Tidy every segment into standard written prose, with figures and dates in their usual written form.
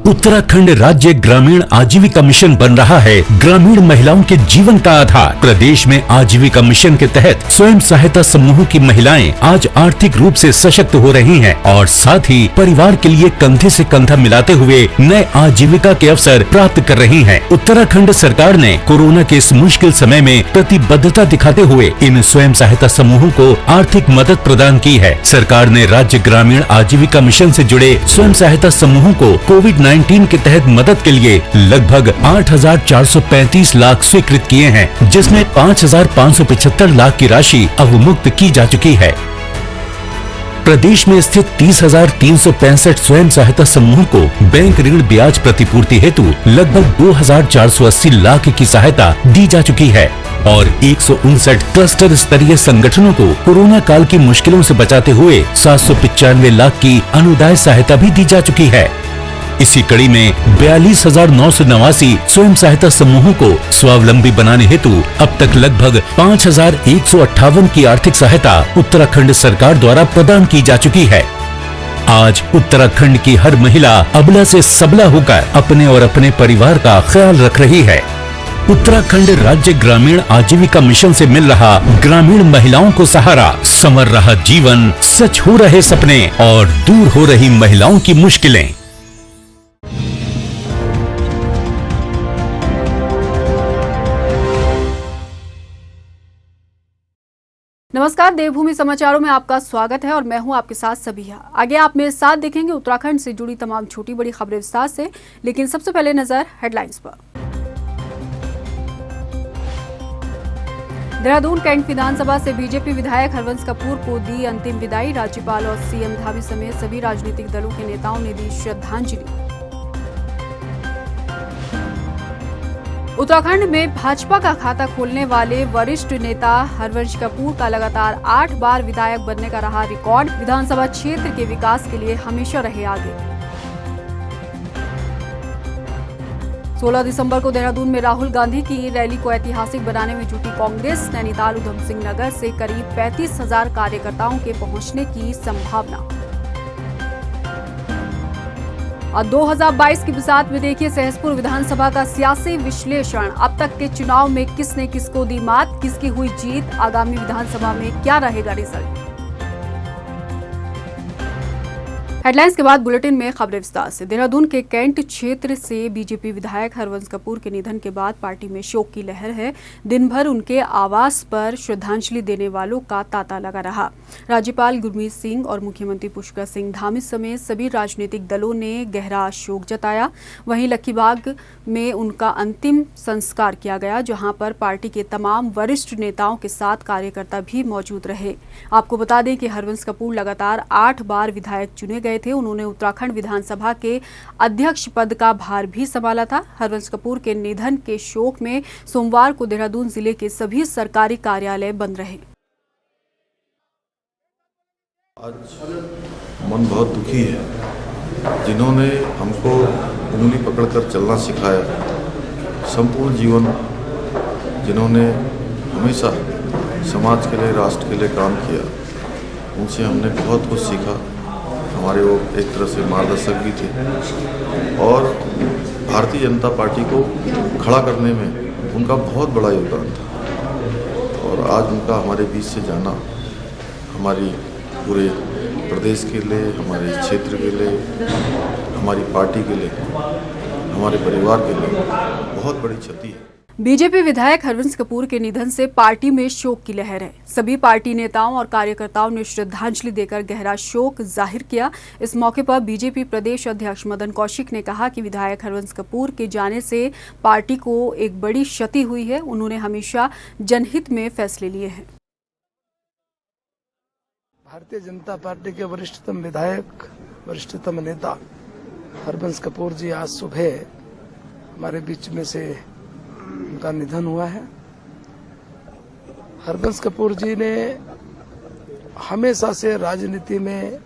उत्तराखंड राज्य ग्रामीण आजीविका मिशन बन रहा है ग्रामीण महिलाओं के जीवन का आधार। प्रदेश में आजीविका मिशन के तहत स्वयं सहायता समूहों की महिलाएं आज आर्थिक रूप से सशक्त हो रही हैं और साथ ही परिवार के लिए कंधे से कंधा मिलाते हुए नए आजीविका के अवसर प्राप्त कर रही हैं। उत्तराखंड सरकार ने कोरोना के इस मुश्किल समय में प्रतिबद्धता दिखाते हुए इन स्वयं सहायता समूहों को आर्थिक मदद प्रदान की है। सरकार ने राज्य ग्रामीण आजीविका मिशन से जुड़े स्वयं सहायता समूहों को कोविड-19 के तहत मदद के लिए लगभग 8,435 लाख स्वीकृत किए हैं, जिसमें 5,575 लाख की राशि अवमुक्त की जा चुकी है। प्रदेश में स्थित 30,365 स्वयं सहायता समूहों को बैंक ऋण ब्याज प्रतिपूर्ति हेतु लगभग 2,480 लाख की सहायता दी जा चुकी है और 159 क्लस्टर स्तरीय संगठनों को कोरोना काल की मुश्किलों से बचाते हुए 795 लाख की अनुदान सहायता भी दी जा चुकी है। इसी कड़ी में 42,989 स्वयं सहायता समूहों को स्वावलंबी बनाने हेतु अब तक लगभग 5,158 की आर्थिक सहायता उत्तराखंड सरकार द्वारा प्रदान की जा चुकी है। आज उत्तराखंड की हर महिला अबला से सबला होकर अपने और अपने परिवार का ख्याल रख रही है। उत्तराखंड राज्य ग्रामीण आजीविका मिशन से मिल रहा ग्रामीण महिलाओं को सहारा, संवर रहा जीवन, सच हो रहे सपने और दूर हो रही महिलाओं की मुश्किलें। नमस्कार, देवभूमि समाचारों में आपका स्वागत है और मैं हूं आपके साथ सबिया। आगे आप मेरे साथ देखेंगे उत्तराखंड से जुड़ी तमाम छोटी बड़ी खबरें विस्तार से, लेकिन सबसे पहले नजर हेडलाइंस पर। देहरादून कैंट विधानसभा से बीजेपी विधायक हरवंश कपूर को दी अंतिम विदाई। राज्यपाल और सीएम धामी समेत सभी राजनीतिक दलों के नेताओं ने दी श्रद्धांजलि। उत्तराखंड में भाजपा का खाता खोलने वाले वरिष्ठ नेता हरवंश कपूर का लगातार 8 बार विधायक बनने का रहा रिकॉर्ड। विधानसभा क्षेत्र के विकास के लिए हमेशा रहे आगे। 16 दिसंबर को देहरादून में राहुल गांधी की रैली को ऐतिहासिक बनाने में जुटी कांग्रेस। नैनीताल उधम सिंह नगर से करीब 35,000 कार्यकर्ताओं के पहुंचने की संभावना। और 2022 की बिसात में देखिए सहसपुर विधानसभा का सियासी विश्लेषण। अब तक के चुनाव में किसने किसको दी मात, किसकी हुई जीत, आगामी विधानसभा में क्या रहेगा रिजल्ट। हेडलाइंस के बाद बुलेटिन में खबरें विस्तार से। देहरादून के कैंट क्षेत्र से बीजेपी विधायक हरवंश कपूर के निधन के बाद पार्टी में शोक की लहर है। दिन भर उनके आवास पर श्रद्धांजलि देने वालों का तांता लगा रहा। राज्यपाल गुरमीत सिंह और मुख्यमंत्री पुष्कर सिंह धामी समेत सभी राजनीतिक दलों ने गहरा शोक जताया। वहीं लक्खीबाग में उनका अंतिम संस्कार किया गया, जहां पर पार्टी के तमाम वरिष्ठ नेताओं के साथ कार्यकर्ता भी मौजूद रहे। आपको बता दें कि हरवंश कपूर लगातार 8 बार विधायक चुने गए थे। उन्होंने उत्तराखंड विधानसभा के अध्यक्ष पद का भार भी संभाला था। हरवंश कपूर के निधन के शोक में सोमवार को देहरादून जिले के सभी सरकारी कार्यालय बंद रहे। आज मन बहुत दुखी है। जिन्होंने हमको उंगली पकड़कर चलना सिखाया, संपूर्ण जीवन जिन्होंने हमेशा समाज के लिए, राष्ट्र के लिए काम किया, उनसे हमने बहुत कुछ सीखा। हमारे वो एक तरह से मार्गदर्शक भी थे और भारतीय जनता पार्टी को खड़ा करने में उनका बहुत बड़ा योगदान था। और आज उनका हमारे बीच से जाना हमारी पूरे प्रदेश के लिए, हमारे क्षेत्र के लिए, हमारी पार्टी के लिए, हमारे परिवार के लिए बहुत बड़ी क्षति है। बीजेपी विधायक हरवंश कपूर के निधन से पार्टी में शोक की लहर है। सभी पार्टी नेताओं और कार्यकर्ताओं ने श्रद्धांजलि देकर गहरा शोक जाहिर किया। इस मौके पर बीजेपी प्रदेश अध्यक्ष मदन कौशिक ने कहा कि विधायक हरवंश कपूर के जाने से पार्टी को एक बड़ी क्षति हुई है। उन्होंने हमेशा जनहित में फैसले लिए हैं। भारतीय जनता पार्टी के वरिष्ठतम विधायक, वरिष्ठतम नेता हरवंश कपूर जी आज सुबह हमारे बीच में से उनका निधन हुआ है। हरवंश कपूर जी ने हमेशा से राजनीति में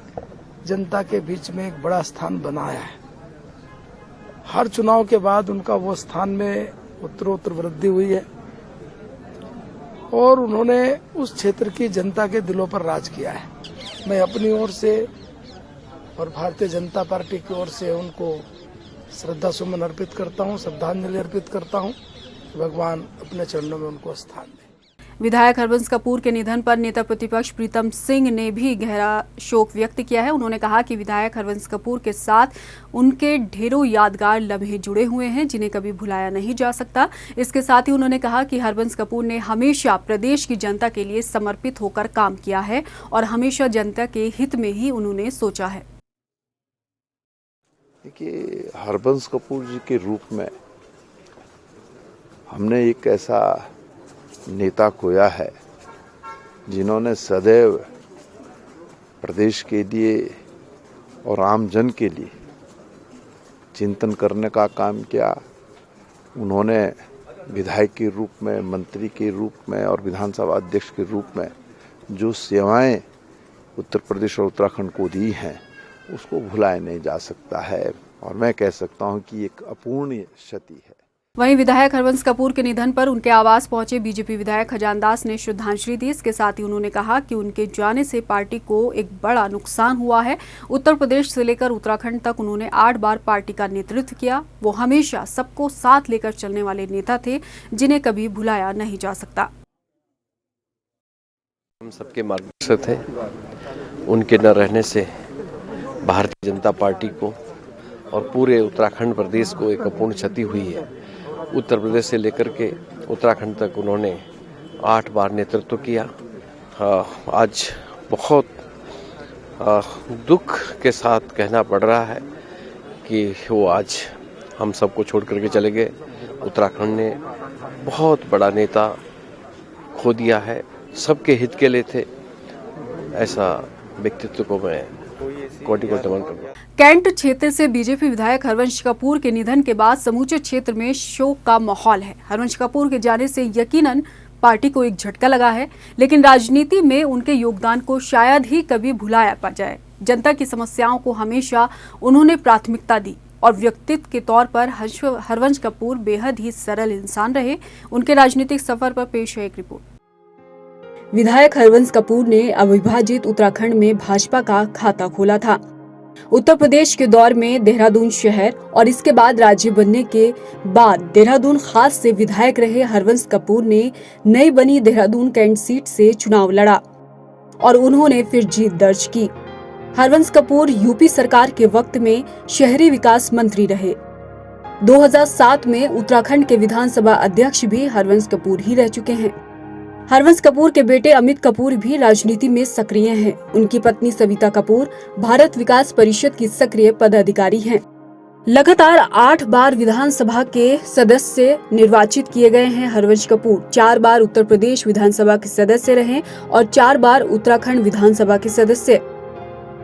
जनता के बीच में एक बड़ा स्थान बनाया है। हर चुनाव के बाद उनका वो स्थान में उत्तरोत्तर वृद्धि हुई है और उन्होंने उस क्षेत्र की जनता के दिलों पर राज किया है। मैं अपनी ओर से और भारतीय जनता पार्टी की ओर से उनको श्रद्धा सुमन अर्पित करता हूँ, श्रद्धांजलि अर्पित करता हूँ। भगवान अपने चरणों में उनको स्थान दे। विधायक हरवंश कपूर के निधन पर नेता प्रतिपक्ष प्रीतम सिंह ने भी गहरा शोक व्यक्त किया है। उन्होंने कहा कि विधायक हरवंश कपूर के साथ उनके ढेरों यादगार लम्हे जुड़े हुए हैं जिन्हें कभी भुलाया नहीं जा सकता। इसके साथ ही उन्होंने कहा कि हरवंश कपूर ने हमेशा प्रदेश की जनता के लिए समर्पित होकर काम किया है और हमेशा जनता के हित में ही उन्होंने सोचा है। देखिए, हरवंश कपूर जी के रूप में हमने एक ऐसा नेता खोया है जिन्होंने सदैव प्रदेश के लिए और आम जन के लिए चिंतन करने का काम किया। उन्होंने विधायक के रूप में, मंत्री के रूप में और विधानसभा अध्यक्ष के रूप में जो सेवाएं उत्तर प्रदेश और उत्तराखंड को दी हैं उसको भुलाया नहीं जा सकता है और मैं कह सकता हूं कि एक अपूर्णीय क्षति है। वहीं विधायक हरवंश कपूर के निधन पर उनके आवास पहुंचे बीजेपी विधायक खजान दास ने श्रद्धांजलि दी। इसके साथ ही उन्होंने कहा कि उनके जाने से पार्टी को एक बड़ा नुकसान हुआ है। उत्तर प्रदेश से लेकर उत्तराखंड तक उन्होंने 8 बार पार्टी का नेतृत्व किया। वो हमेशा सबको साथ लेकर चलने वाले नेता थे जिन्हें कभी भुलाया नहीं जा सकता। हम सबके मार्गदर्शक थे। उनके न रहने से भारतीय जनता पार्टी को और पूरे उत्तराखंड प्रदेश को एक अपूर्ण क्षति हुई है। उत्तर प्रदेश से लेकर के उत्तराखंड तक उन्होंने 8 बार नेतृत्व किया। आज बहुत दुख के साथ कहना पड़ रहा है कि वो आज हम सबको छोड़ करके चले गए। उत्तराखंड ने बहुत बड़ा नेता खो दिया है, सबके हित के लिए थे। ऐसा व्यक्तित्व को मैं कोटि को नमन करूंगा। कैंट क्षेत्र से बीजेपी विधायक हरवंश कपूर के निधन के बाद समूचे क्षेत्र में शोक का माहौल है। हरवंश कपूर के जाने से यकीनन पार्टी को एक झटका लगा है, लेकिन राजनीति में उनके योगदान को शायद ही कभी भुलाया पा जाए। जनता की समस्याओं को हमेशा उन्होंने प्राथमिकता दी और व्यक्तित्व के तौर पर हरवंश कपूर बेहद ही सरल इंसान रहे। उनके राजनीतिक सफर पर पेश है एक रिपोर्ट। विधायक हरवंश कपूर ने अविभाजित उत्तराखंड में भाजपा का खाता खोला था। उत्तर प्रदेश के दौर में देहरादून शहर और इसके बाद राज्य बनने के बाद देहरादून खास से विधायक रहे हरवंश कपूर ने नई बनी देहरादून कैंट सीट से चुनाव लड़ा और उन्होंने फिर जीत दर्ज की। हरवंश कपूर यूपी सरकार के वक्त में शहरी विकास मंत्री रहे। 2007 में उत्तराखंड के विधानसभा अध्यक्ष भी हरवंश कपूर ही रह चुके हैं। हरवंश कपूर के बेटे अमित कपूर भी राजनीति में सक्रिय हैं। उनकी पत्नी सविता कपूर भारत विकास परिषद की सक्रिय पदाधिकारी हैं। लगातार 8 बार विधानसभा के सदस्य निर्वाचित किए गए हैं। हरवंश कपूर 4 बार उत्तर प्रदेश विधानसभा के सदस्य रहे और 4 बार उत्तराखंड विधानसभा के सदस्य।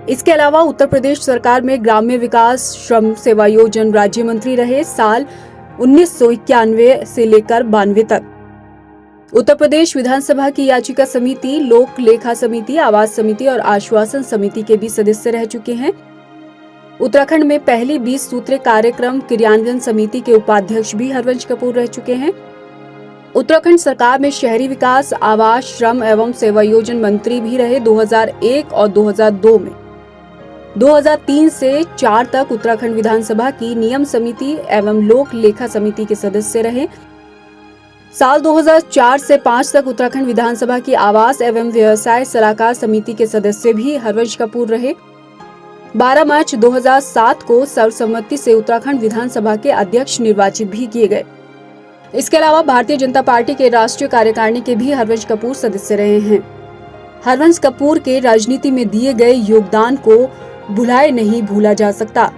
इसके अलावा उत्तर प्रदेश सरकार में ग्राम्य विकास श्रम सेवायोजन राज्य मंत्री रहे साल 1991 से लेकर 92 तक। उत्तर प्रदेश विधानसभा की याचिका समिति, लोक लेखा समिति, आवास समिति और आश्वासन समिति के भी सदस्य रह चुके हैं। उत्तराखंड में पहली 20 सूत्रीय कार्यक्रम क्रियान्वयन समिति के उपाध्यक्ष भी हरवंश कपूर रह चुके हैं। उत्तराखंड सरकार में शहरी विकास, आवास, श्रम एवं सेवायोजन मंत्री भी रहे 2001 और 2002 में। 2003 से 4 तक उत्तराखंड विधानसभा की नियम समिति एवं लोक लेखा समिति के सदस्य रहे। साल 2004 से 5 तक उत्तराखंड विधानसभा की आवास एवं व्यवसाय सलाहकार समिति के सदस्य भी हरवंश कपूर रहे। 12 मार्च 2007 को सर्वसम्मति से उत्तराखंड विधानसभा के अध्यक्ष निर्वाचित भी किए गए। इसके अलावा भारतीय जनता पार्टी के राष्ट्रीय कार्यकारिणी के भी हरवंश कपूर सदस्य रहे हैं। हरवंश कपूर के राजनीति में दिए गए योगदान को भुलाए नहीं भूला जा सकता।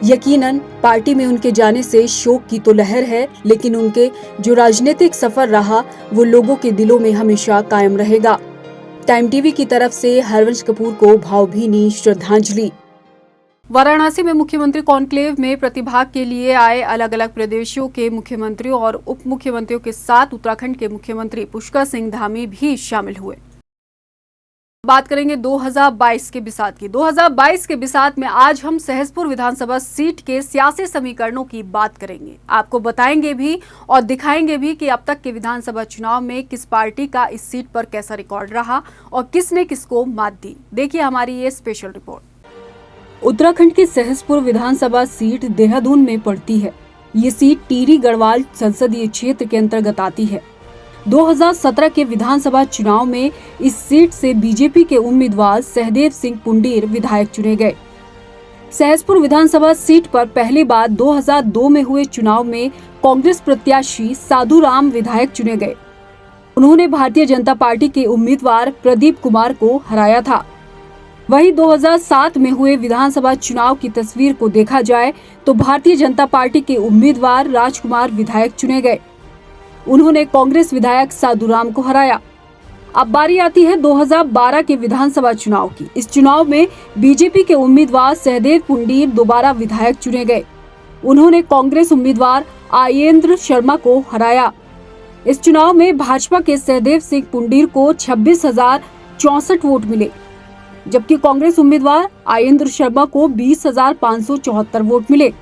यकीनन पार्टी में उनके जाने से शोक की तो लहर है, लेकिन उनके जो राजनीतिक सफर रहा वो लोगों के दिलों में हमेशा कायम रहेगा। टाइम टीवी की तरफ से हरवंश कपूर को भावभीनी श्रद्धांजलि। वाराणसी में मुख्यमंत्री कॉन्क्लेव में प्रतिभाग के लिए आए अलग अलग प्रदेशों के मुख्यमंत्रियों और उप मुख्यमंत्रियों के साथ उत्तराखंड के मुख्यमंत्री पुष्कर सिंह धामी भी शामिल हुए। बात करेंगे 2022 के बिसात की। 2022 के बिसात में आज हम सहसपुर विधानसभा सीट के सियासी समीकरणों की बात करेंगे। आपको बताएंगे भी और दिखाएंगे भी कि अब तक के विधानसभा चुनाव में किस पार्टी का इस सीट पर कैसा रिकॉर्ड रहा और किसने किसको मात दी। देखिए हमारी ये स्पेशल रिपोर्ट। उत्तराखंड के सहसपुर विधानसभा सीट देहरादून में पड़ती है। ये सीट टिहरी गढ़वाल संसदीय क्षेत्र के अंतर्गत आती है। 2017 के विधानसभा चुनाव में इस सीट से बीजेपी के उम्मीदवार सहदेव सिंह पुंडीर विधायक चुने गए। सहसपुर विधानसभा सीट पर पहली बार 2002 में हुए चुनाव में कांग्रेस प्रत्याशी साधु राम विधायक चुने गए। उन्होंने भारतीय जनता पार्टी के उम्मीदवार प्रदीप कुमार को हराया था। वहीं 2007 में हुए विधानसभा चुनाव की तस्वीर को देखा जाए तो भारतीय जनता पार्टी के उम्मीदवार राजकुमार विधायक चुने गए। उन्होंने कांग्रेस विधायक साधु राम को हराया। अब बारी आती है 2012 के विधानसभा चुनाव की। इस चुनाव में बीजेपी के उम्मीदवार सहदेव पुंडीर दोबारा विधायक चुने गए। उन्होंने कांग्रेस उम्मीदवार आयेंद्र शर्मा को हराया। इस चुनाव में भाजपा के सहदेव सिंह पुंडीर को 26,064 वोट मिले, जबकि कांग्रेस उम्मीदवार आयेंद्र शर्मा को 20,574 वोट मिले।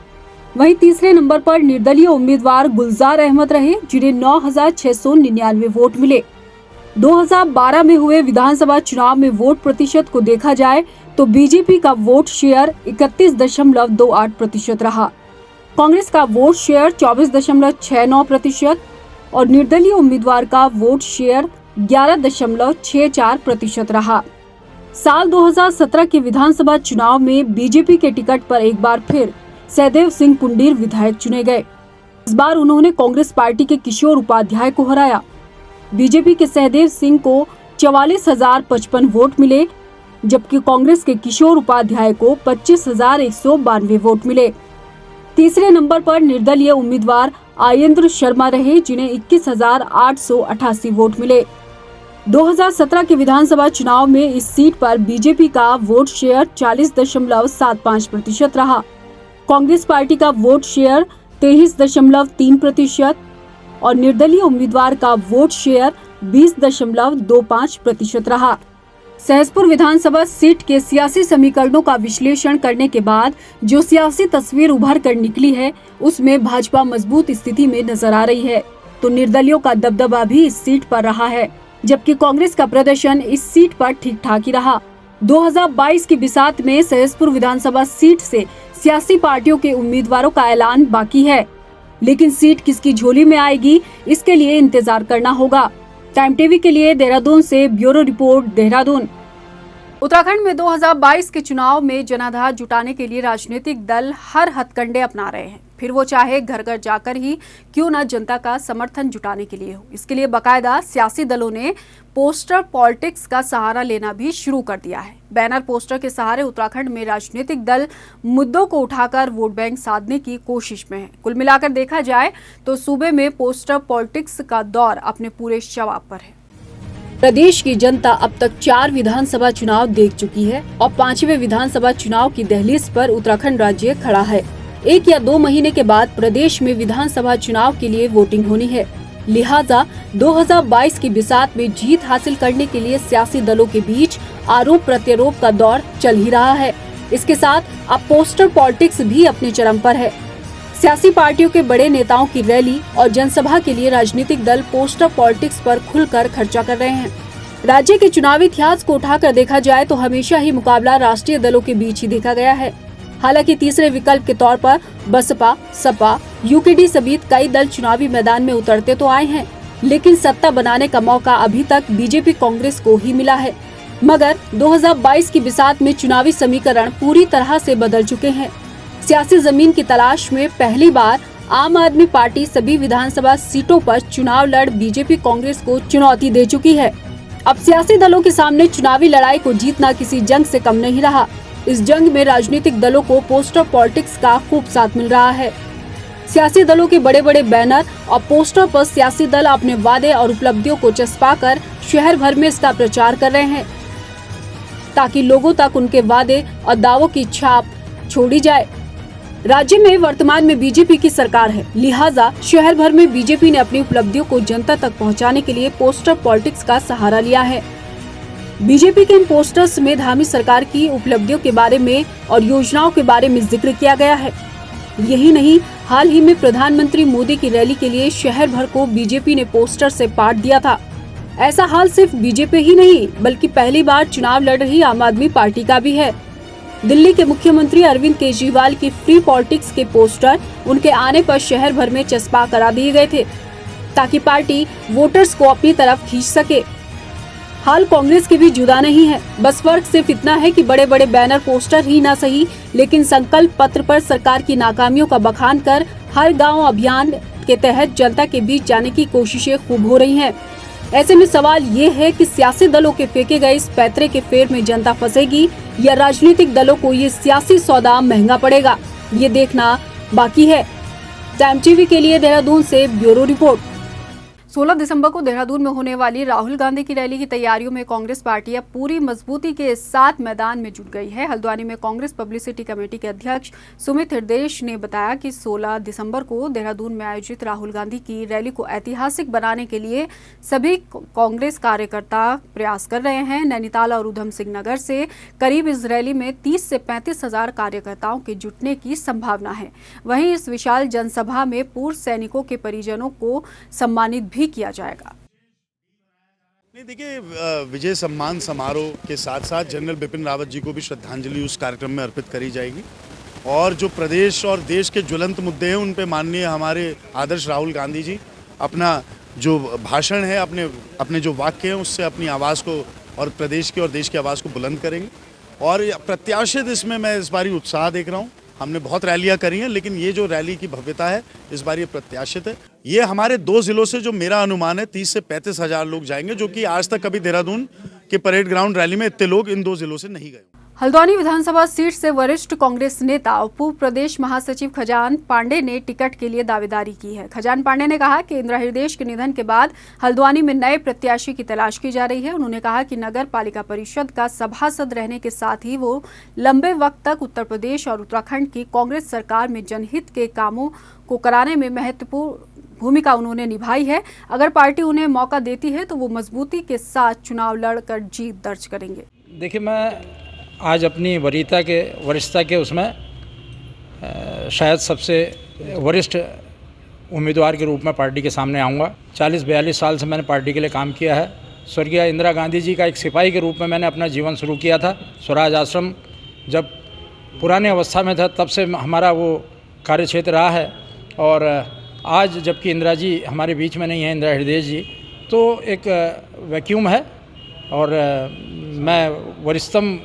वहीं तीसरे नंबर पर निर्दलीय उम्मीदवार गुलजार अहमद रहे, जिन्हें 9,699 वोट मिले। 2012 में हुए विधानसभा चुनाव में वोट प्रतिशत को देखा जाए तो बीजेपी का वोट शेयर 31.28% रहा, कांग्रेस का वोट शेयर 24.69% और निर्दलीय उम्मीदवार का वोट शेयर 11.64% रहा। साल 2017 के विधानसभा चुनाव में बीजेपी के टिकट पर एक बार फिर सहदेव सिंह पुंडीर विधायक चुने गए। इस बार उन्होंने कांग्रेस पार्टी के किशोर उपाध्याय को हराया। बीजेपी के सहदेव सिंह को 44,055 वोट मिले, जबकि कांग्रेस के किशोर उपाध्याय को 25,192 वोट मिले। तीसरे नंबर पर निर्दलीय उम्मीदवार आयेंद्र शर्मा रहे, जिन्हें 21,888 वोट मिले। 2017 के विधानसभा चुनाव में इस सीट पर बीजेपी का वोट शेयर 40.75% रहा, कांग्रेस पार्टी का वोट शेयर 23.3% और निर्दलीय उम्मीदवार का वोट शेयर 20.25% रहा। सहसपुर विधानसभा सीट के सियासी समीकरणों का विश्लेषण करने के बाद जो सियासी तस्वीर उभर कर निकली है, उसमें भाजपा मजबूत स्थिति में नजर आ रही है, तो निर्दलियों का दबदबा भी इस सीट पर रहा है, जबकि कांग्रेस का प्रदर्शन इस सीट पर ठीक ठाक ही रहा। 2022 की बिसात में सहसपुर विधानसभा सीट से सियासी पार्टियों के उम्मीदवारों का ऐलान बाकी है, लेकिन सीट किसकी झोली में आएगी, इसके लिए इंतजार करना होगा। टाइम टीवी के लिए देहरादून से ब्यूरो रिपोर्ट, देहरादून। उत्तराखंड में 2022 के चुनाव में जनाधार जुटाने के लिए राजनीतिक दल हर हथकंडे अपना रहे हैं, फिर वो चाहे घर घर जाकर ही क्यों न जनता का समर्थन जुटाने के लिए हो। इसके लिए बाकायदा सियासी दलों ने पोस्टर पॉलिटिक्स का सहारा लेना भी शुरू कर दिया है। बैनर पोस्टर के सहारे उत्तराखंड में राजनीतिक दल मुद्दों को उठाकर वोट बैंक साधने की कोशिश में है। कुल मिलाकर देखा जाए तो सूबे में पोस्टर पॉलिटिक्स का दौर अपने पूरे शबाब पर है। प्रदेश की जनता अब तक 4 विधानसभा चुनाव देख चुकी है और 5वें विधानसभा चुनाव की दहलीज पर उत्तराखंड राज्य खड़ा है। 1 या 2 महीने के बाद प्रदेश में विधानसभा चुनाव के लिए वोटिंग होनी है, लिहाजा 2022 की बिसात में जीत हासिल करने के लिए सियासी दलों के बीच आरोप प्रत्यारोप का दौर चल ही रहा है। इसके साथ अब पोस्टर पॉलिटिक्स भी अपने चरम पर है। सियासी पार्टियों के बड़े नेताओं की रैली और जनसभा के लिए राजनीतिक दल पोस्टर पॉलिटिक्स पर खुलकर खर्चा कर रहे हैं। राज्य के चुनावी इतिहास को उठाकर देखा जाए तो हमेशा ही मुकाबला राष्ट्रीय दलों के बीच ही देखा गया है। हालांकि तीसरे विकल्प के तौर पर बसपा, सपा, यूकेडी समेत कई दल चुनावी मैदान में उतरते तो आए हैं, लेकिन सत्ता बनाने का मौका अभी तक बीजेपी कांग्रेस को ही मिला है। मगर 2022 की बिसात में चुनावी समीकरण पूरी तरह से बदल चुके हैं। सियासी जमीन की तलाश में पहली बार आम आदमी पार्टी सभी विधानसभा सीटों पर चुनाव लड़ बीजेपी कांग्रेस को चुनौती दे चुकी है। अब सियासी दलों के सामने चुनावी लड़ाई को जीतना किसी जंग से कम नहीं रहा। इस जंग में राजनीतिक दलों को पोस्टर पॉलिटिक्स का खूब साथ मिल रहा है। सियासी दलों के बड़े बड़े बैनर और पोस्टर पर सियासी दल अपने वादे और उपलब्धियों को चस्पाकर शहर भर में इसका प्रचार कर रहे हैं, ताकि लोगों तक उनके वादे और दावों की छाप छोड़ी जाए। राज्य में वर्तमान में बीजेपी की सरकार है, लिहाजा शहर भर में बीजेपी ने अपनी उपलब्धियों को जनता तक पहुंचाने के लिए पोस्टर पॉलिटिक्स का सहारा लिया है। बीजेपी के इन पोस्टर्स में धामी सरकार की उपलब्धियों के बारे में और योजनाओं के बारे में जिक्र किया गया है। यही नहीं, हाल ही में प्रधानमंत्री मोदी की रैली के लिए शहर भर को बीजेपी ने पोस्टर से पाट दिया था। ऐसा हाल सिर्फ बीजेपी ही नहीं, बल्कि पहली बार चुनाव लड़ रही आम आदमी पार्टी का भी है। दिल्ली के मुख्यमंत्री अरविंद केजरीवाल की फ्री पॉलिटिक्स के पोस्टर उनके आने पर शहर भर में चस्पा करा दिए गए थे ताकि पार्टी वोटर्स को अपनी तरफ खींच सके। हाल कांग्रेस की भी जुदा नहीं है, बस फर्क सिर्फ इतना है कि बड़े बड़े बैनर पोस्टर ही ना सही, लेकिन संकल्प पत्र पर सरकार की नाकामियों का बखान कर हर गांव अभियान के तहत जनता के बीच जाने की कोशिशें खूब हो रही हैं। ऐसे में सवाल ये है कि सियासी दलों के फेंके गए इस पैतरे के फेर में जनता फंसेगी या राजनीतिक दलों को ये सियासी सौदा महंगा पड़ेगा, ये देखना बाकी है। टाइम टीवी के लिए देहरादून से ब्यूरो रिपोर्ट। 16 दिसंबर को देहरादून में होने वाली राहुल गांधी की रैली की तैयारियों में कांग्रेस पार्टी अब पूरी मजबूती के साथ मैदान में जुट गई है। हल्द्वानी में कांग्रेस पब्लिसिटी कमेटी के अध्यक्ष सुमित हृदयेश ने बताया कि 16 दिसंबर को देहरादून में आयोजित राहुल गांधी की रैली को ऐतिहासिक बनाने के लिए सभी कांग्रेस कार्यकर्ता प्रयास कर रहे हैं। नैनीताल और उधम सिंह नगर से करीब इस रैली में 30 से 35 हजार कार्यकर्ताओं के जुटने की संभावना है। वहीं इस विशाल जनसभा में पूर्व सैनिकों के परिजनों को सम्मानित भी किया जाएगा। नहीं, देखिए, विजय सम्मान समारोह के साथ साथ जनरल बिपिन रावत जी को भी श्रद्धांजलि उस कार्यक्रम में अर्पित करी जाएगी और जो प्रदेश और देश के ज्वलंत मुद्दे हैं उन पे माननीय हमारे आदर्श राहुल गांधी जी अपना जो भाषण है, अपने जो वाक्य हैं उससे अपनी आवाज़ को और प्रदेश की और देश की आवाज़ को बुलंद करेंगे। और प्रत्याशित इसमें मैं इस बारी उत्साह देख रहा हूँ। हमने बहुत रैलियां करी हैं, लेकिन ये जो रैली की भव्यता है इस बार ये प्रत्याशित है। ये हमारे 2 जिलों से जो मेरा अनुमान है 30 से 35 हजार लोग जाएंगे, जो कि आज तक कभी देहरादून के परेड ग्राउंड रैली में इतने लोग इन 2 जिलों से नहीं गए। हल्द्वानी विधानसभा सीट से वरिष्ठ कांग्रेस नेता और पूर्व प्रदेश महासचिव खजान पांडे ने टिकट के लिए दावेदारी की है। खजान पांडे ने कहा कि इंदिरा हृदयेश के निधन के बाद हल्द्वानी में नए प्रत्याशी की तलाश की जा रही है। उन्होंने कहा कि नगर पालिका परिषद का सभासद रहने के साथ ही वो लंबे वक्त तक उत्तर प्रदेश और उत्तराखंड की कांग्रेस सरकार में जनहित के कामों को कराने में महत्वपूर्ण भूमिका उन्होंने निभाई है। अगर पार्टी उन्हें मौका देती है तो वो मजबूती के साथ चुनाव लड़कर जीत दर्ज करेंगे। देखिए, मैं आज अपनी वरिष्ठता के उसमें शायद सबसे वरिष्ठ उम्मीदवार के रूप में पार्टी के सामने आऊँगा। 40-42 साल से मैंने पार्टी के लिए काम किया है। स्वर्गीय इंदिरा गांधी जी का एक सिपाही के रूप में मैंने अपना जीवन शुरू किया था। स्वराज आश्रम जब पुराने अवस्था में था तब से हमारा वो कार्यक्षेत्र रहा है। और आज जबकि इंदिरा जी हमारे बीच में नहीं है, इंदिरा हृदयेश जी, तो एक वैक्यूम है। और मैं वरिष्ठतम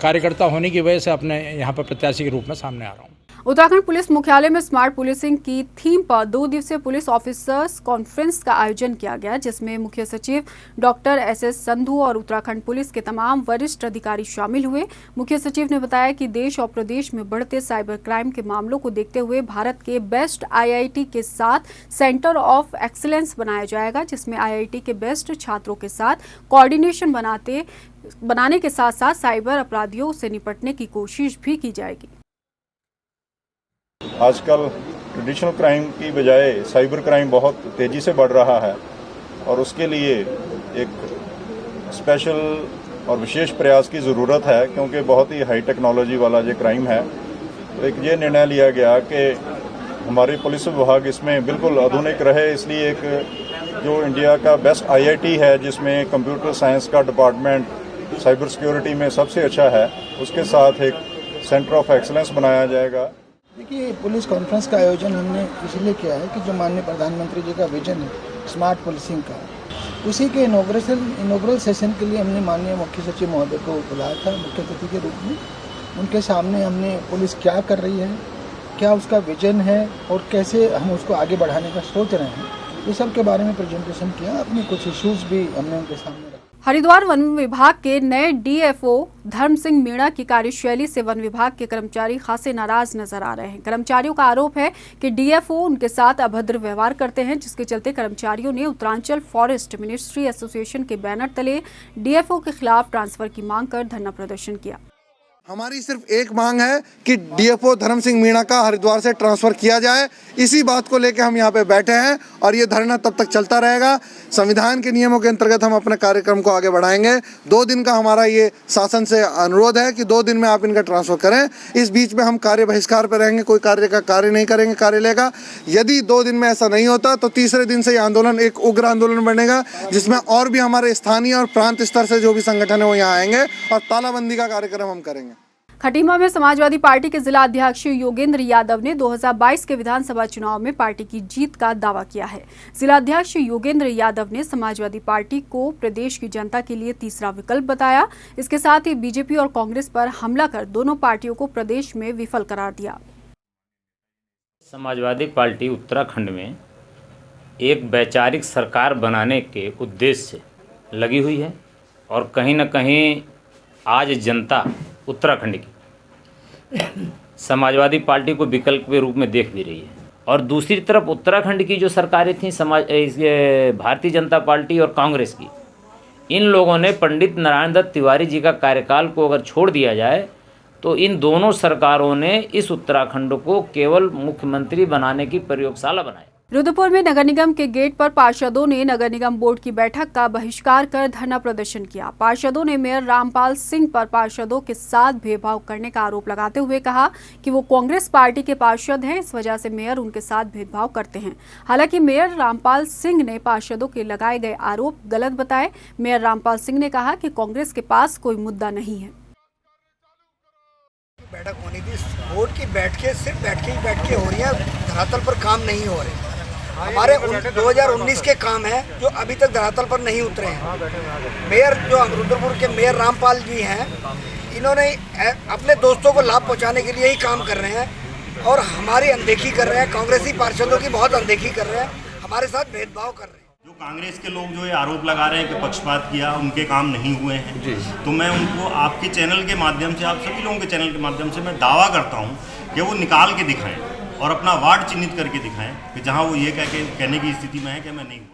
कार्यकर्ता होने की वजह से अपने यहाँ पर प्रत्याशी के रूप में सामने आ रहा हूँ। उत्तराखंड पुलिस मुख्यालय में स्मार्ट पुलिसिंग की थीम पर 2 दिवसीय पुलिस ऑफिसर्स कॉन्फ्रेंस का आयोजन किया गया, जिसमें मुख्य सचिव डॉक्टर SS संधू और उत्तराखंड पुलिस के तमाम वरिष्ठ अधिकारी शामिल हुए। मुख्य सचिव ने बताया कि देश और प्रदेश में बढ़ते साइबर क्राइम के मामलों को देखते हुए भारत के बेस्ट IIT के साथ सेंटर ऑफ एक्सीलेंस बनाया जाएगा, जिसमें IIT के बेस्ट छात्रों के साथ कोऑर्डिनेशन बनाने के साथ साथ साइबर अपराधियों से निपटने की कोशिश भी की जाएगी। आजकल ट्रेडिशनल क्राइम की बजाय साइबर क्राइम बहुत तेज़ी से बढ़ रहा है और उसके लिए एक स्पेशल और विशेष प्रयास की ज़रूरत है, क्योंकि बहुत ही हाई टेक्नोलॉजी वाला ये क्राइम है। तो एक ये निर्णय लिया गया कि हमारे पुलिस विभाग इसमें बिल्कुल आधुनिक रहे, इसलिए एक जो इंडिया का बेस्ट IIT है जिसमें कंप्यूटर साइंस का डिपार्टमेंट साइबर सिक्योरिटी में सबसे अच्छा है, उसके साथ एक सेंटर ऑफ एक्सीलेंस बनाया जाएगा। देखिए, पुलिस कॉन्फ्रेंस का आयोजन हमने इसलिए किया है कि जो माननीय प्रधानमंत्री जी का विजन है स्मार्ट पुलिसिंग का, उसी के इनॉग्रल सेशन के लिए हमने माननीय मुख्य सचिव महोदय को बुलाया था मुख्य अतिथि के रूप में। उनके सामने हमने पुलिस क्या कर रही है, क्या उसका विजन है और कैसे हम उसको आगे बढ़ाने का सोच रहे हैं, ये सब के बारे में प्रेजेंटेशन किया। अपने कुछ इश्यूज भी हमने उनके सामने रखे। हरिद्वार वन विभाग के नए DFO धर्म सिंह मीणा की कार्यशैली से वन विभाग के कर्मचारी खासे नाराज नजर आ रहे हैं। कर्मचारियों का आरोप है कि DFO उनके साथ अभद्र व्यवहार करते हैं, जिसके चलते कर्मचारियों ने उत्तरांचल फॉरेस्ट मिनिस्ट्री एसोसिएशन के बैनर तले DFO के खिलाफ ट्रांसफर की मांग कर धरना प्रदर्शन किया। हमारी सिर्फ एक मांग है कि DFO धर्म सिंह मीणा का हरिद्वार से ट्रांसफर किया जाए। इसी बात को लेकर हम यहाँ पे बैठे हैं और ये धरना तब तक चलता रहेगा। संविधान के नियमों के अंतर्गत हम अपने कार्यक्रम को आगे बढ़ाएंगे। 2 दिन का हमारा ये शासन से अनुरोध है कि 2 दिन में आप इनका ट्रांसफर करें। इस बीच में हम कार्य बहिष्कार पर रहेंगे, कोई कार्य नहीं करेंगे कार्यालय का। यदि 2 दिन में ऐसा नहीं होता तो तीसरे दिन से ये आंदोलन एक उग्र आंदोलन बनेगा, जिसमें और भी हमारे स्थानीय और प्रांत स्तर से जो भी संगठन है वो यहाँ आएंगे और तालाबंदी का कार्यक्रम हम करेंगे। खटीमा में समाजवादी पार्टी के जिला अध्यक्ष योगेंद्र यादव ने 2022 के विधानसभा चुनाव में पार्टी की जीत का दावा किया है। जिला अध्यक्ष योगेंद्र यादव ने समाजवादी पार्टी को प्रदेश की जनता के लिए तीसरा विकल्प बताया। इसके साथ ही बीजेपी और कांग्रेस पर हमला कर दोनों पार्टियों को प्रदेश में विफल करार दिया। समाजवादी पार्टी उत्तराखंड में एक वैचारिक सरकार बनाने के उद्देश्य से लगी हुई है और कहीं न कहीं आज जनता उत्तराखंड की समाजवादी पार्टी को विकल्प के रूप में देख भी रही है। और दूसरी तरफ उत्तराखंड की जो सरकारें थीं भारतीय जनता पार्टी और कांग्रेस की, इन लोगों ने पंडित नारायण दत्त तिवारी जी का कार्यकाल को अगर छोड़ दिया जाए तो इन दोनों सरकारों ने इस उत्तराखंड को केवल मुख्यमंत्री बनाने की प्रयोगशाला बनाई। रुद्रपुर में नगर निगम के गेट पर पार्षदों ने नगर निगम बोर्ड की बैठक का बहिष्कार कर धरना प्रदर्शन किया। पार्षदों ने मेयर रामपाल सिंह पर पार्षदों के साथ भेदभाव करने का आरोप लगाते हुए कहा कि वो कांग्रेस पार्टी के पार्षद हैं, इस वजह से मेयर उनके साथ भेदभाव करते हैं। हालांकि मेयर रामपाल सिंह ने पार्षदों के लगाए गए आरोप गलत बताए। मेयर रामपाल सिंह ने कहा कि कांग्रेस के पास कोई मुद्दा नहीं है। बैठक होनी थी, बोर्ड की बैठकें सिर्फ बैठके हो रही है, धरातल पर काम नहीं हो रहे। हमारे 2019 के काम हैं जो अभी तक धरातल पर नहीं उतरे हैं। मेयर जो रुद्रपुर के मेयर रामपाल जी हैं, इन्होंने अपने दोस्तों को लाभ पहुंचाने के लिए ही काम कर रहे हैं और हमारी अनदेखी कर रहे हैं। कांग्रेसी पार्षदों की बहुत अनदेखी कर रहे हैं, हमारे साथ भेदभाव कर रहे हैं। जो कांग्रेस के लोग जो ये आरोप लगा रहे हैं कि पक्षपात किया, उनके काम नहीं हुए हैं, तो मैं उनको आपके चैनल के माध्यम से, आप सभी लोगों के चैनल के माध्यम से मैं दावा करता हूँ कि वो निकाल के दिखाएं और अपना वार्ड चिन्हित करके दिखाएं कि जहां वो ये कहने की स्थिति में है कि मैं नहीं हुआ।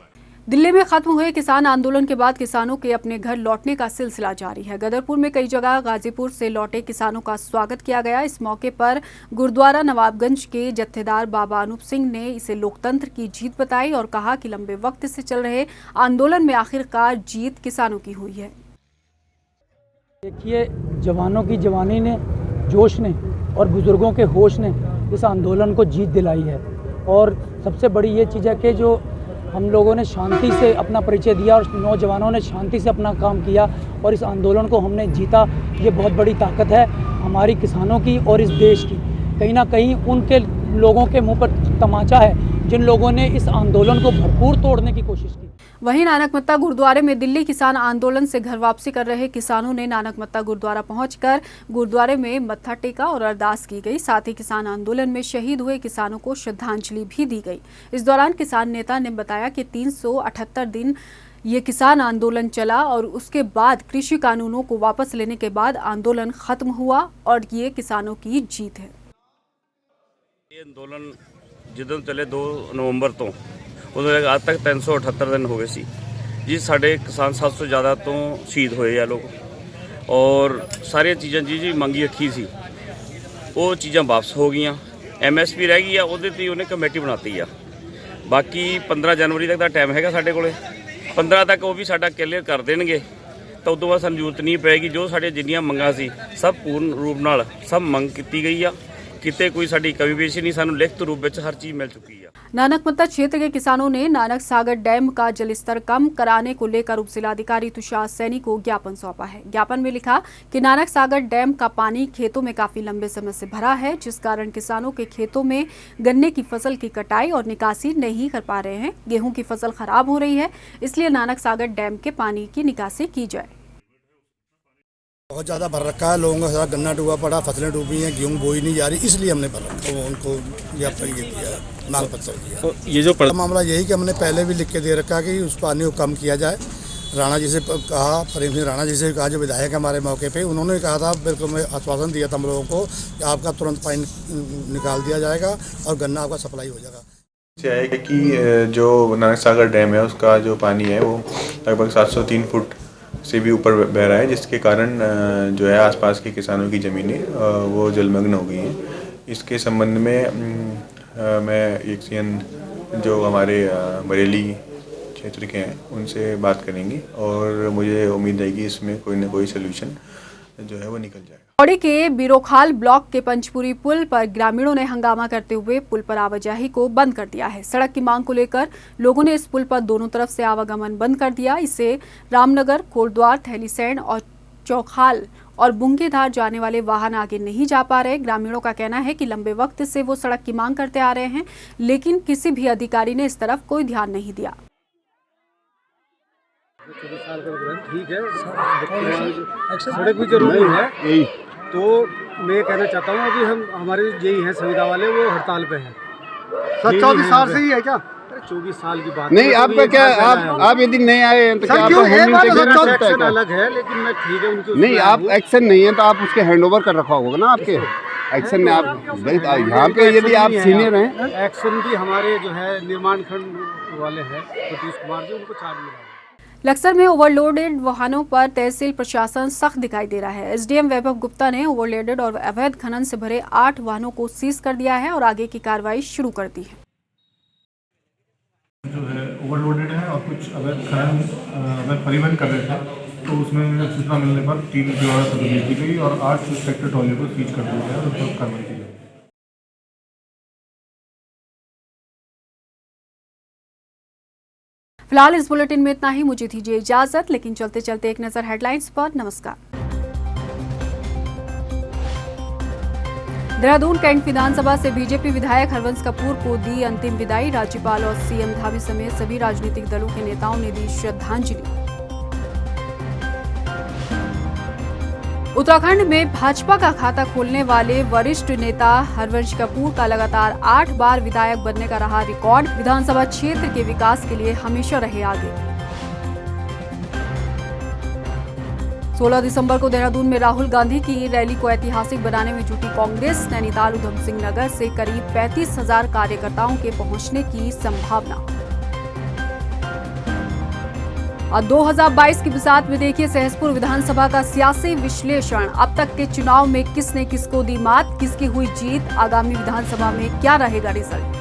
दिल्ली में खत्म हुए किसान आंदोलन के बाद किसानों के अपने घर लौटने का सिलसिला जारी है। गदरपुर में कई जगह गाजीपुर से लौटे किसानों का स्वागत किया गया। इस मौके पर गुरुद्वारा नवाबगंज के जत्थेदार बाबा अनूप सिंह ने इसे लोकतंत्र की जीत बताई और कहा कि लंबे वक्त से चल रहे आंदोलन में आखिरकार जीत किसानों की हुई है। देखिए, जवानों की जवानी ने, जोश ने और बुजुर्गों के होश ने इस आंदोलन को जीत दिलाई है। और सबसे बड़ी ये चीज़ है कि जो हम लोगों ने शांति से अपना परिचय दिया और नौजवानों ने शांति से अपना काम किया और इस आंदोलन को हमने जीता, ये बहुत बड़ी ताकत है हमारी किसानों की और इस देश की। कहीं ना कहीं उनके लोगों के मुंह पर तमाचा है जिन लोगों ने इस आंदोलन को भरपूर तोड़ने की कोशिश की। वहीं नानकमत्ता गुरुद्वारे में दिल्ली किसान आंदोलन से घर वापसी कर रहे किसानों ने नानकमत्ता गुरुद्वारा पहुंचकर गुरुद्वारे में मत्था टेका और अरदास की गई। साथ ही किसान आंदोलन में शहीद हुए किसानों को श्रद्धांजलि भी दी गई। इस दौरान किसान नेता ने बताया कि 378 दिन ये किसान आंदोलन चला और उसके बाद कृषि कानूनों को वापस लेने के बाद आंदोलन खत्म हुआ और ये किसानों की जीत है। ये आंदोलन जिदों चले 2 नवंबर तो उन्होंने आज तक 378 दिन हो गए सी जी। साढ़े किसान 700 ज़्यादा तो शहीद होए आ लोग और सारिया चीज़ां जी मंगी रखी सी वो चीज़ां वापस हो गई। MSP रह गई आ, ਉਹਦੇ ਤੇ ਉਹਨੇ ਕਮੇਟੀ ਬਣਾਤੀ ਆ। ਬਾਕੀ 15 ਜਨਵਰੀ ਤੱਕ ਦਾ ਟਾਈਮ ਹੈਗਾ ਸਾਡੇ ਕੋਲੇ। 15 ਤੱਕ ਉਹ ਵੀ ਸਾਡਾ ਕਲੀਅਰ ਕਰ ਦੇਣਗੇ ਤਾਂ ਉਦੋਂ ਬਾਅਦ ਸਾਨੂੰ ਜ਼ਰੂਰਤ ਨਹੀਂ ਪਏਗੀ। ਜੋ ਸਾਡੇ ਜਿੰਨੀਆਂ ਮੰਗਾਂ ਸੀ ਸਭ ਪੂਰਨ ਰੂਪ ਨਾਲ ਸਭ ਮੰਗ ਕੀਤੀ ਗਈ ਆ। किते कोई साड़ी कमी पेशी नहीं, सानू लिखित रूप में हर चीज मिल चुकी है। नानकमत्ता क्षेत्र के किसानों ने नानक सागर डैम का जलस्तर कम कराने को लेकर उप जिलाधिकारी तुषार सैनी को ज्ञापन सौंपा है। ज्ञापन में लिखा कि नानक सागर डैम का पानी खेतों में काफी लंबे समय से भरा है, जिस कारण किसानों के खेतों में गन्ने की फसल की कटाई और निकासी नहीं कर पा रहे हैं। गेहूं की फसल खराब हो रही है, इसलिए नानक सागर डैम के पानी की निकासी की जाए। बहुत ज़्यादा भर रखा है, लोगों का सारा गन्ना डूबा पड़ा, फसलें डूबी हैं, गेहूँ बोई नहीं जा रही, इसलिए हमने भर रखा है। उनको ज्ञापन दिया है, मांग पत्र दिया। तो ये जो मामला यही कि हमने पहले भी लिख के दे रखा कि उस पानी को कम किया जाए। राणा जी से कहा, प्रेम सिंह राणा जी से कहा, जो विधायक हमारे मौके पे, उन्होंने कहा था, बिल्कुल मैं आश्वासन दिया था हम लोगों को कि आपका तुरंत पानी निकाल दिया जाएगा और गन्ना आपका सप्लाई हो जाएगा। है कि जो नानक सागर डैम है उसका जो पानी है वो लगभग 703 फुट से भी ऊपर बह रहा है, जिसके कारण जो है आसपास के किसानों की ज़मीनें वो जलमग्न हो गई हैं। इसके संबंध में मैं एक सीएन जो हमारे बरेली क्षेत्र के हैं उनसे बात करेंगे और मुझे उम्मीद है कि इसमें कोई ना कोई सलूशन जो है वो निकल जाएगा। पौड़ी के बिरोखाल ब्लॉक के पंचपुरी पुल पर ग्रामीणों ने हंगामा करते हुए पुल पर आवाजाही को बंद कर दिया है। सड़क की मांग को लेकर लोगों ने इस पुल पर दोनों तरफ से आवागमन बंद कर दिया। इससे रामनगर, कोटद्वार, थैलीसैंण और चौखाल और बुंगेधार जाने वाले वाहन आगे नहीं जा पा रहे। ग्रामीणों का कहना है कि लंबे वक्त से वो सड़क की मांग करते आ रहे हैं, लेकिन किसी भी अधिकारी ने इस तरफ कोई ध्यान नहीं दिया। ठीक है, सड़क भी जरूरी है, तो मैं कहना चाहता हूँ अभी हमारे यही हैं संविदा वाले, वो हड़ताल पे हैं। 24 साल से ही है क्या? 24 साल की बात नहीं, आपका क्या आप यदि नहीं आए तो क्या एक्शन अलग है, लेकिन मैं ठीक है उनकी नहीं, आप एक्शन नहीं है तो आप उसके हैंडओवर कर रखा होगा ना आपके एक्शन में। आप यहाँ पे यदि आप सीनियर हैं, एक्शन भी हमारे जो है निर्माण खंड वाले हैं सतीश कुमार जी, उनको चार्ज मिला। लक्सर में ओवरलोडेड वाहनों पर तहसील प्रशासन सख्त दिखाई दे रहा है। एसडीएम वैभव गुप्ता ने ओवरलोडेड और अवैध खनन से भरे 8 वाहनों को सीज कर दिया है और आगे की कार्रवाई शुरू कर दी है। जो है ओवरलोडेड है और कुछ अवैध खनन अवैध परिवहन कर रहे थे, तो उसमें सूचना मिलने पर 3 द्वारा तस्दीक की गई और 8 सस्पेक्टेड ट्रॉली को सीज कर दिया गया और उस पर कार्रवाई की गई। फिलहाल इस बुलेटिन में इतना ही। मुझे दीजिए इजाजत, लेकिन चलते चलते एक नजर हेडलाइंस पर। नमस्कार। देहरादून कैंट विधानसभा से बीजेपी विधायक हरवंश कपूर को दी अंतिम विदाई। राज्यपाल और सीएम धामी समेत सभी राजनीतिक दलों के नेताओं ने दी श्रद्धांजलि। उत्तराखंड में भाजपा का खाता खोलने वाले वरिष्ठ नेता हरवंश कपूर का लगातार 8 बार विधायक बनने का रहा रिकॉर्ड। विधानसभा क्षेत्र के विकास के लिए हमेशा रहे आगे। 16 दिसंबर को देहरादून में राहुल गांधी की रैली को ऐतिहासिक बनाने में जुटी कांग्रेस। नैनीताल उधम सिंह नगर से करीब 35,000 कार्यकर्ताओं के पहुंचने की संभावना। और 2022 की बिसात में देखिए सहसपुर विधानसभा का सियासी विश्लेषण। अब तक के चुनाव में किसने किसको दी मात, किसकी हुई जीत, आगामी विधानसभा में क्या रहेगा रिजल्ट।